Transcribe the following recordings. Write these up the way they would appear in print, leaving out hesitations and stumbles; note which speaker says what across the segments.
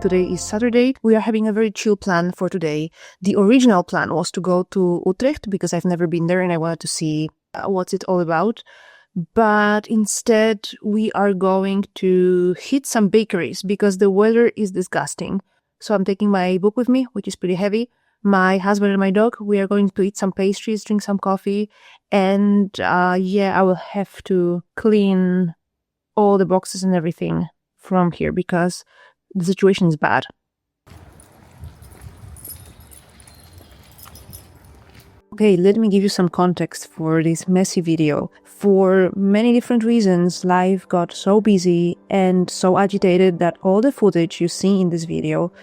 Speaker 1: Today is Saturday. We are having a very chill plan for today. The original plan was to go to Utrecht because I've never been there and I wanted to see what's it all about. But instead, we are going to hit some bakeries because the weather is disgusting. So I'm taking my book with me, which is pretty heavy. My husband and my dog, we are going to eat some pastries, drink some coffee. And I will have to clean all the boxes and everything from here because the situation is bad. Okay, let me give you some context for this messy video. For many different reasons, life got so busy and so agitated that all the footage you see in this video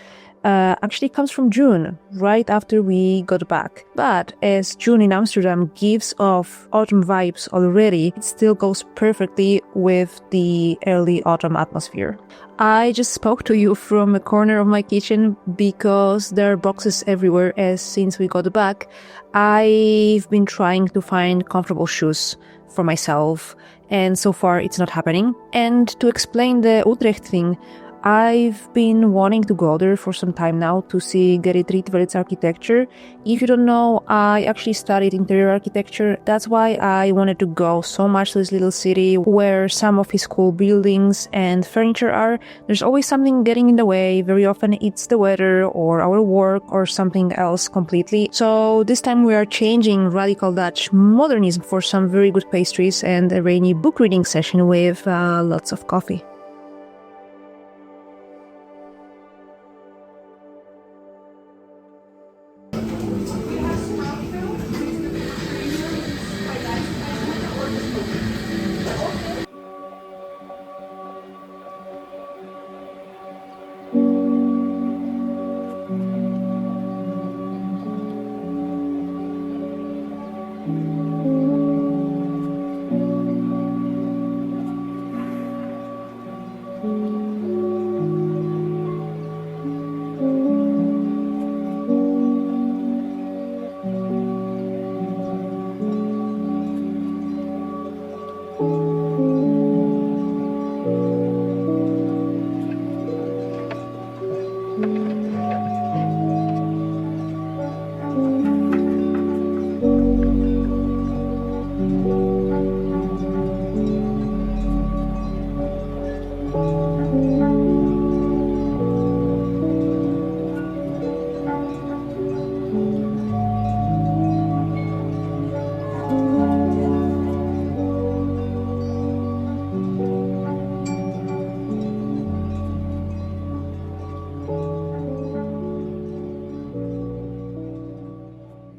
Speaker 1: actually comes from June, right after we got back. But as June in Amsterdam gives off autumn vibes already, it still goes perfectly with the early autumn atmosphere. I just spoke to you from a corner of my kitchen because there are boxes everywhere as since we got back. I've been trying to find comfortable shoes for myself and so far it's not happening. And to explain the Utrecht thing, I've been wanting to go there for some time now to see Gerrit Rietveld's architecture. If you don't know, I actually studied interior architecture. That's why I wanted to go so much to this little city where some of his cool buildings and furniture are. There's always something getting in the way. Very often it's the weather or our work or something else completely. So this time we are changing radical Dutch modernism for some very good pastries and a rainy book reading session with lots of coffee.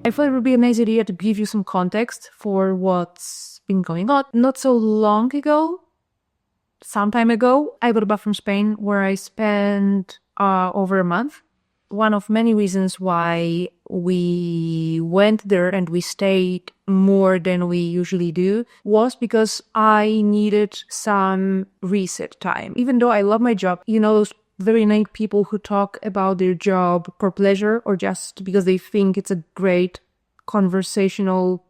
Speaker 1: I thought it would be a nice idea to give you some context for what's been going on. Not so long ago, some time ago, I got back from Spain where I spent over a month. One of many reasons why we went there and we stayed more than we usually do was because I needed some reset time. Even though I love my job, you know, those very naive people who talk about their job for pleasure or just because they think it's a great conversational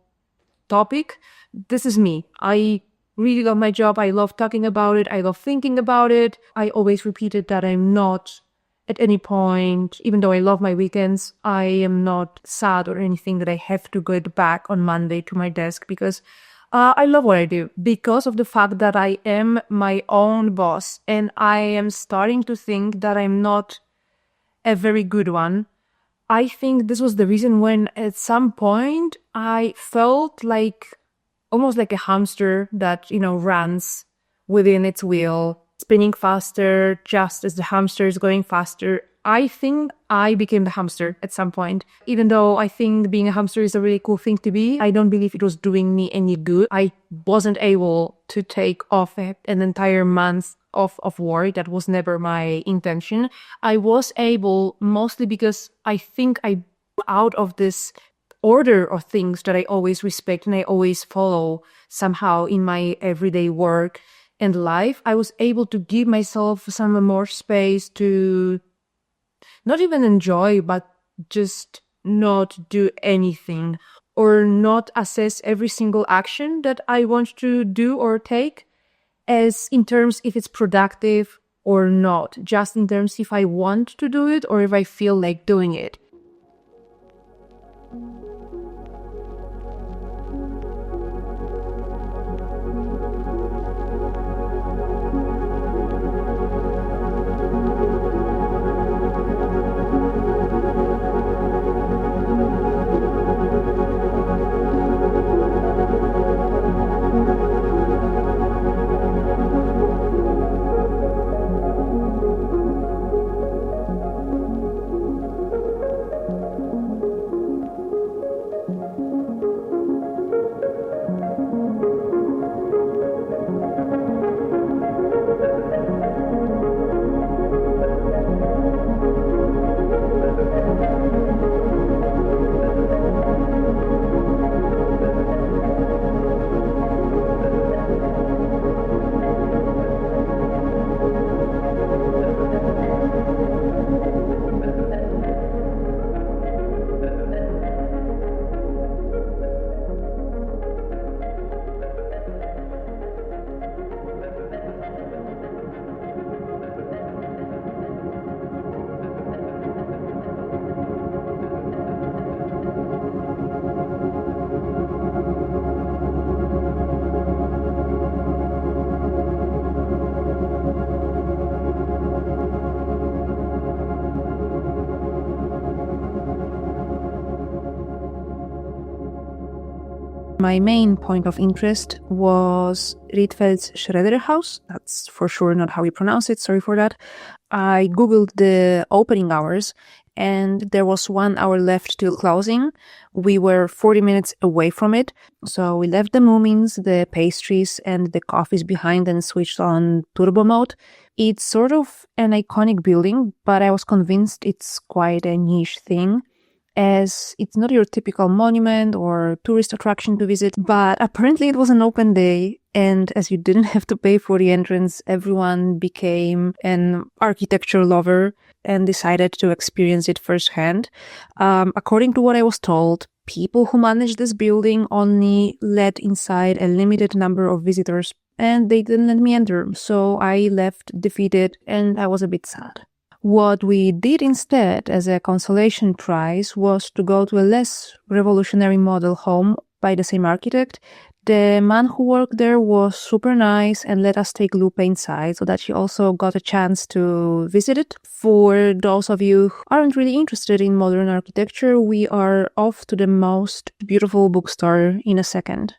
Speaker 1: topic. This is me. I really love my job. I love talking about it. I love thinking about it. I always repeated that I'm not at any point, even though I love my weekends, I am not sad or anything that I have to get back on Monday to my desk because I love what I do because of the fact that I am my own boss and I am starting to think that I'm not a very good one. I think this was the reason when at some point I felt like almost like a hamster that, you know, runs within its wheel, spinning faster just as the hamster is going faster. I think I became the hamster at some point. Even though I think being a hamster is a really cool thing to be, I don't believe it was doing me any good. I wasn't able to take off an entire month of work. That was never my intention. I was able mostly because I think I out of this order of things that I always respect and I always follow somehow in my everyday work and life. I was able to give myself some more space to not even enjoy, but just not do anything or not assess every single action that I want to do or take as in terms if it's productive or not, just in terms if I want to do it or if I feel like doing it. My main point of interest was Rietveld's Schroeder House. That's for sure not how you pronounce it, sorry for that. I googled the opening hours and there was 1 hour left till closing. We were 40 minutes away from it, so we left the Moomins, the pastries and the coffees behind and switched on turbo mode. It's sort of an iconic building, but I was convinced it's quite a niche thing, as it's not your typical monument or tourist attraction to visit, but apparently it was an open day, and as you didn't have to pay for the entrance, everyone became an architecture lover and decided to experience it firsthand. According to what I was told, people who managed this building only let inside a limited number of visitors, and they didn't let me enter, so I left defeated and I was a bit sad. What we did instead as a consolation prize was to go to a less revolutionary model home by the same architect. The man who worked there was super nice and let us take Lupe inside so that she also got a chance to visit it. For those of you who aren't really interested in modern architecture, we are off to the most beautiful bookstore in a second.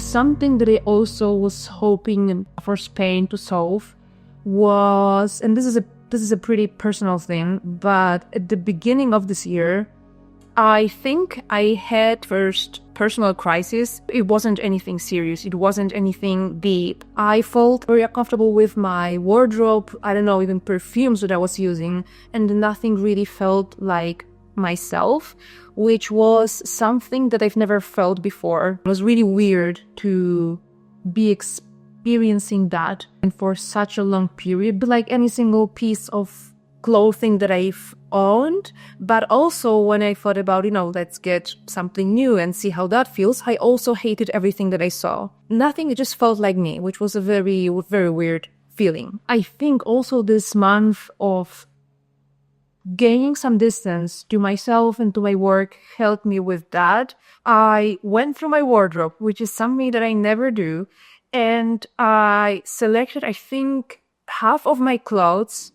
Speaker 1: something that I also was hoping for Spain to solve was, and this is a pretty personal thing, but at the beginning of this year, I think I had first personal crisis. It wasn't anything serious. It wasn't anything deep. I felt very uncomfortable with my wardrobe. I don't know, even perfumes that I was using, and nothing really felt like myself, which was something that I've never felt before. It was really weird to be experiencing that and for such a long period, but like any single piece of clothing that I've owned. But also when I thought about, let's get something new and see how that feels, I also hated everything that I saw. Nothing, it just felt like me, which was a very, very weird feeling. I think also this month of gaining some distance to myself and to my work helped me with that. I went through my wardrobe, which is something that I never do, and I selected, I think, half of my clothes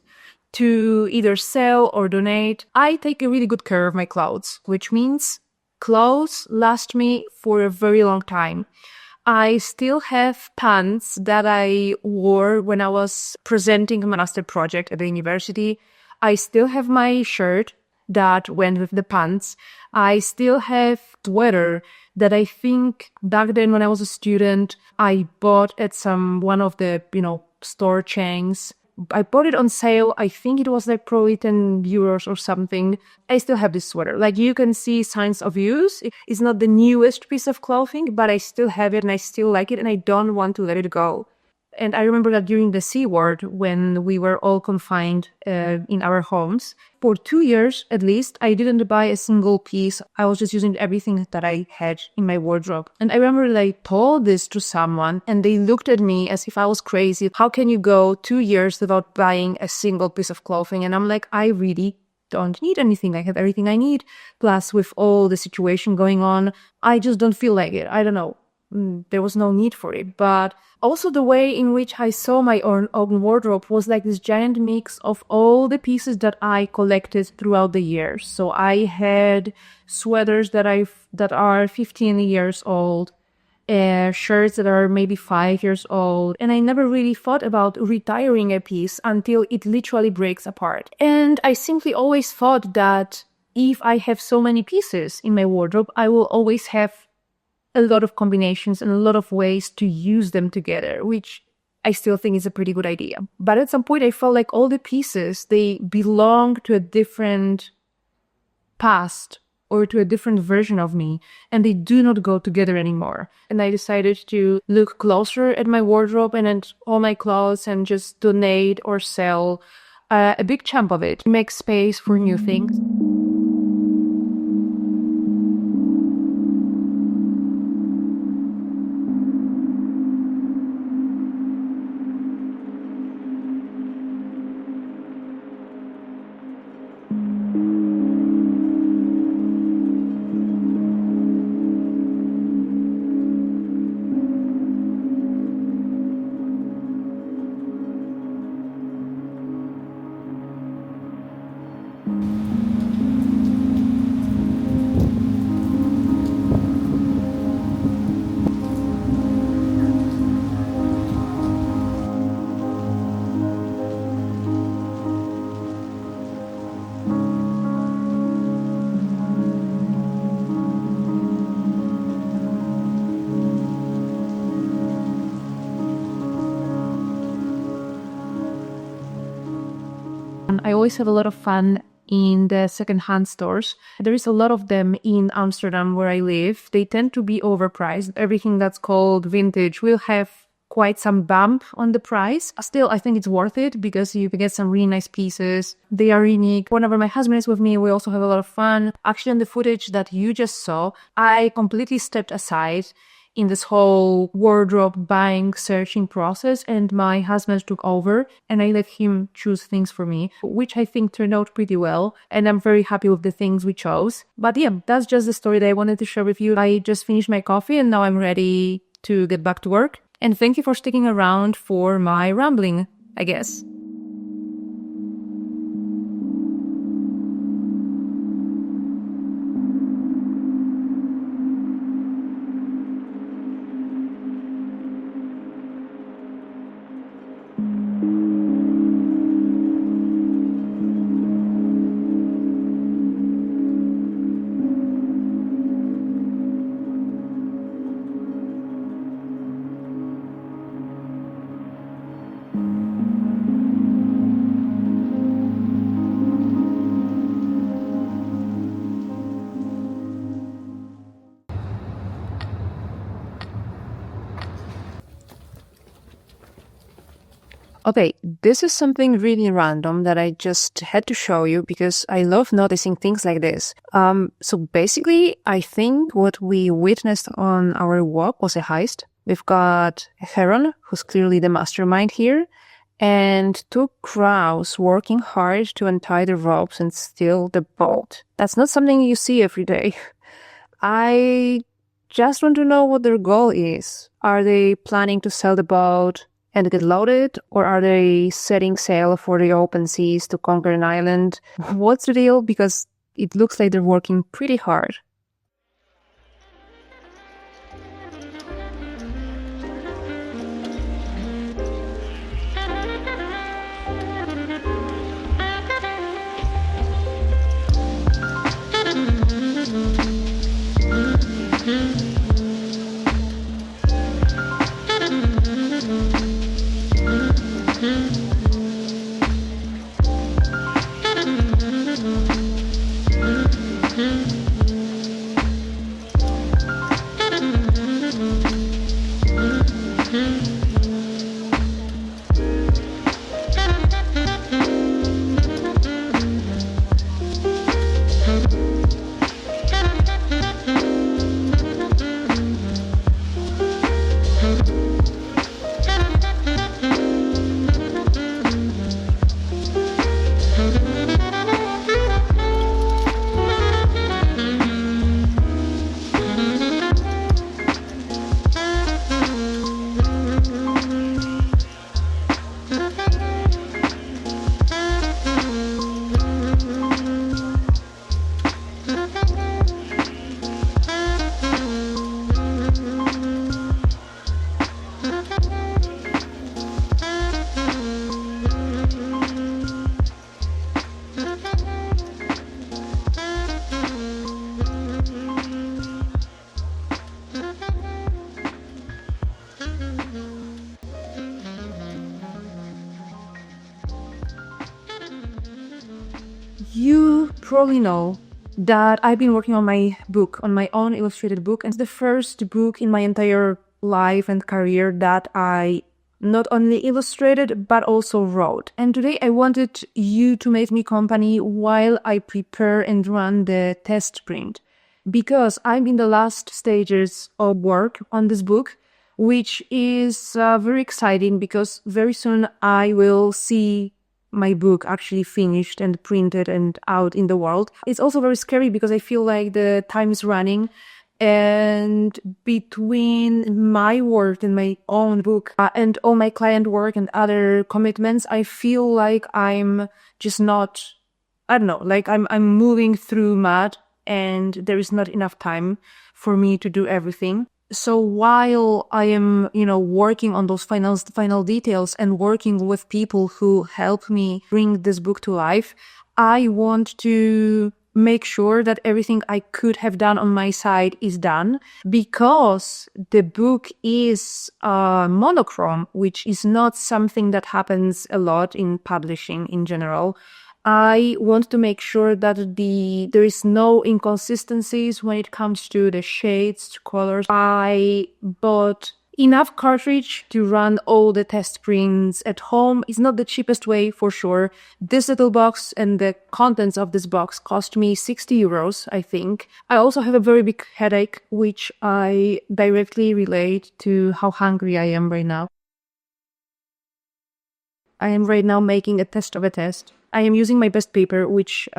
Speaker 1: to either sell or donate. I take a really good care of my clothes, which means clothes last me for a very long time. I still have pants that I wore when I was presenting a master project at the university. I still have my shirt that went with the pants. I still have sweater that I think back then when I was a student, I bought at one of the, store chains. I bought it on sale. I think it was like probably 10 euros or something. I still have this sweater. Like, you can see signs of use. It's not the newest piece of clothing, but I still have it and I still like it and I don't want to let it go. And I remember that during the C word, when we were all confined in our homes, for 2 years at least, I didn't buy a single piece. I was just using everything that I had in my wardrobe. And I remember that I told this to someone and they looked at me as if I was crazy. How can you go 2 years without buying a single piece of clothing? And I'm like, I really don't need anything. I have everything I need. Plus, with all the situation going on, I just don't feel like it. I don't know. There was no need for it. But also the way in which I saw my own wardrobe was like this giant mix of all the pieces that I collected throughout the years. So I had sweaters that are 15 years old, shirts that are maybe 5 years old, and I never really thought about retiring a piece until it literally breaks apart. And I simply always thought that if I have so many pieces in my wardrobe, I will always have a lot of combinations and a lot of ways to use them together, which I still think is a pretty good idea. But at some point I felt like all the pieces, they belong to a different past or to a different version of me, and they do not go together anymore. And I decided to look closer at my wardrobe and at all my clothes and just donate or sell a big chunk of it, make space for new things. I always have a lot of fun in the secondhand stores. There is a lot of them in Amsterdam where I live. They tend to be overpriced. Everything that's called vintage will have quite some bump on the price. Still, I think it's worth it because you can get some really nice pieces. They are unique. Whenever my husband is with me, we also have a lot of fun. Actually, in the footage that you just saw, I completely stepped aside in this whole wardrobe buying, searching process, and my husband took over and I let him choose things for me, which I think turned out pretty well, and I'm very happy with the things we chose. But yeah, that's just the story that I wanted to share with you. I just finished my coffee and now I'm ready to get back to work. And thank you for sticking around for my rambling, I guess. Okay, this is something really random that I just had to show you because I love noticing things like this. So basically, I think what we witnessed on our walk was a heist. We've got Heron, who's clearly the mastermind here, and two crows working hard to untie the ropes and steal the boat. That's not something you see every day. I just want to know what their goal is. Are they planning to sell the boat and get loaded, or are they setting sail for the open seas to conquer an island? What's the deal? Because it looks like they're working pretty hard. You probably know that I've been working on my book, on my own illustrated book, and it's the first book in my entire life and career that I not only illustrated but also wrote. And today I wanted you to make me company while I prepare and run the test print, because I'm in the last stages of work on this book, which is very exciting because very soon I will see my book actually finished and printed and out in the world. It's also very scary because I feel like the time is running, and between my work and my own book and all my client work and other commitments, I feel like I'm just not, I don't know, like I'm moving through mud and there is not enough time for me to do everything. So while I am, working on those final details and working with people who help me bring this book to life, I want to make sure that everything I could have done on my side is done, because the book is monochrome, which is not something that happens a lot in publishing in general. I want to make sure that there is no inconsistencies when it comes to the shades, to colors. I bought enough cartridge to run all the test prints at home. It's not the cheapest way, for sure. This little box and the contents of this box cost me 60 euros, I think. I also have a very big headache, which I directly relate to how hungry I am right now. I am right now making a test of a test. I am using my best paper, which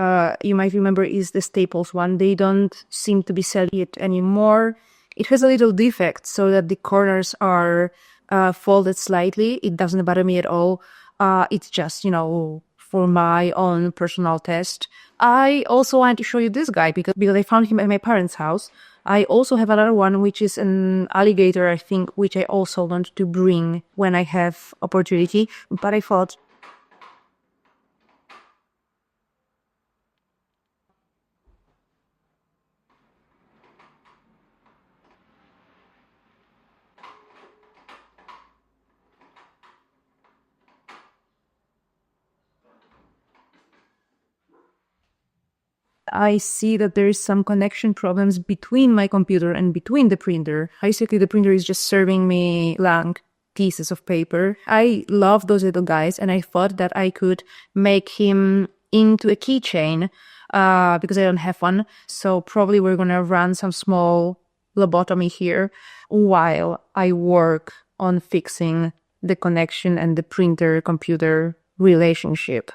Speaker 1: you might remember is the Staples one. They don't seem to be selling it anymore. It has a little defect so that the corners are folded slightly. It doesn't bother me at all. It's just, for my own personal test. I also wanted to show you this guy because I found him at my parents' house. I also have another one, which is an alligator, I think, which I also want to bring when I have opportunity. But I thought, I see that there is some connection problems between my computer and between the printer. Basically, the printer is just serving me blank. pieces of paper. I love those little guys, and I thought that I could make him into a keychain because I don't have one. So probably we're gonna run some small lobotomy here while I work on fixing the connection and the printer-computer relationship.